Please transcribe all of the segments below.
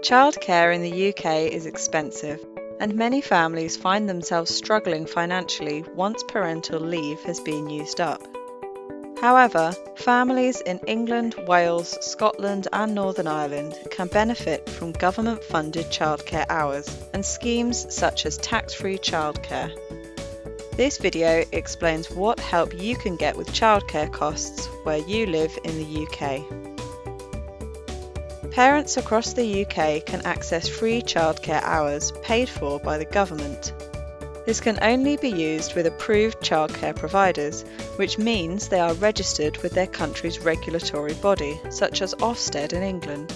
Childcare in the UK is expensive, and many families find themselves struggling financially once parental leave has been used up. However, families in England, Wales, Scotland and Northern Ireland can benefit from government-funded childcare hours and schemes such as tax-free childcare. This video explains what help you can get with childcare costs where you live in the UK. Parents across the UK can access free childcare hours paid for by the government. This can only be used with approved childcare providers, which means they are registered with their country's regulatory body, such as Ofsted in England.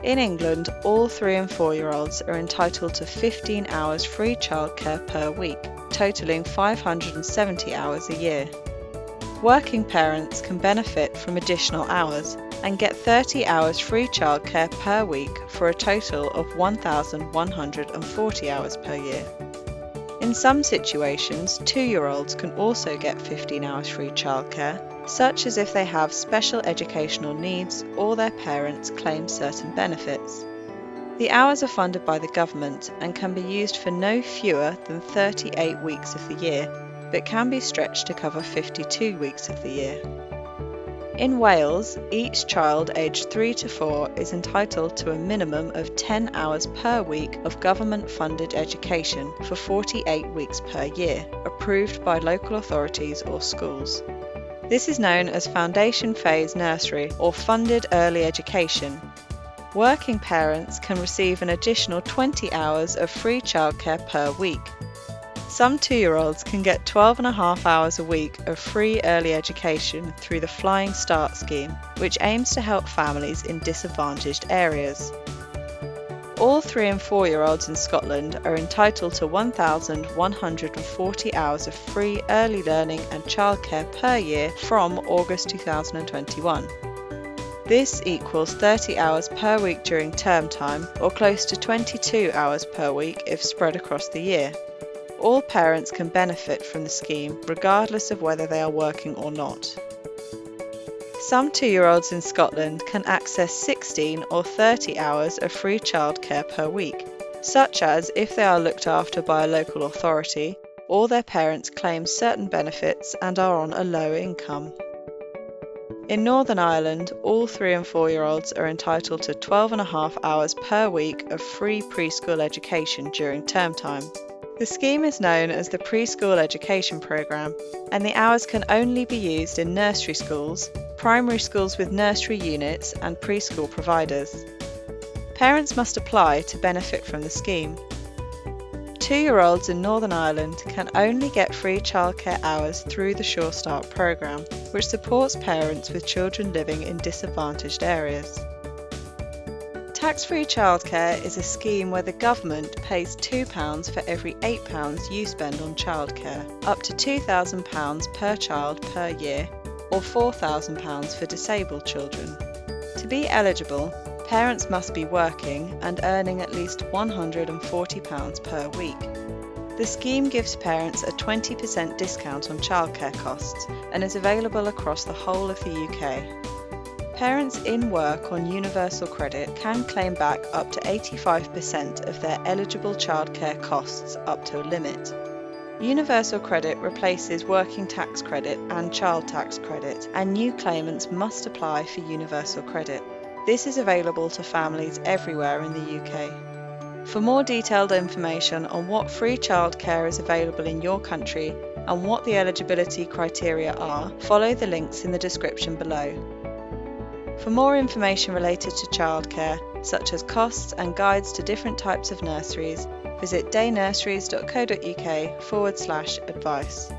In England, all 3 and 4-year-olds are entitled to 15 hours free childcare per week, totalling 570 hours a year. Working parents can benefit from additional hours and get 30 hours free childcare per week for a total of 1,140 hours per year. In some situations, 2-year-olds can also get 15 hours free childcare, such as if they have special educational needs or their parents claim certain benefits. The hours are funded by the government and can be used for no fewer than 38 weeks of the year, but can be stretched to cover 52 weeks of the year. In Wales, each child aged 3 to 4 is entitled to a minimum of 10 hours per week of government-funded education for 48 weeks per year, approved by local authorities or schools. This is known as Foundation Phase Nursery or Funded Early Education. Working parents can receive an additional 20 hours of free childcare per week. Some 2-year-olds can get 12.5 hours a week of free early education through the Flying Start scheme, which aims to help families in disadvantaged areas. All 3 and 4-year-olds in Scotland are entitled to 1,140 hours of free early learning and childcare per year from August 2021. This equals 30 hours per week during term time, or close to 22 hours per week if spread across the year. All parents can benefit from the scheme regardless of whether they are working or not. Some 2-year-olds in Scotland can access 16 or 30 hours of free childcare per week, such as if they are looked after by a local authority or their parents claim certain benefits and are on a low income. In Northern Ireland, all 3 and 4-year-olds are entitled to 12.5 hours per week of free preschool education during term time. The scheme is known as the Preschool Education Programme, and the hours can only be used in nursery schools, primary schools with nursery units and preschool providers. Parents must apply to benefit from the scheme. 2-year-olds in Northern Ireland can only get free childcare hours through the Sure Start programme, which supports parents with children living in disadvantaged areas. Tax-free childcare is a scheme where the government pays £2 for every £8 you spend on childcare, up to £2,000 per child per year, or £4,000 for disabled children. To be eligible, parents must be working and earning at least £140 per week. The scheme gives parents a 20% discount on childcare costs and is available across the whole of the UK. Parents in work on universal credit can claim back up to 85% of their eligible childcare costs up to a limit. Universal credit replaces working tax credit and child tax credit, and new claimants must apply for universal credit. This is available to families everywhere in the UK. For more detailed information on what free childcare is available in your country and what the eligibility criteria are, follow the links in the description below. For more information related to childcare, such as costs and guides to different types of nurseries, visit daynurseries.co.uk/advice.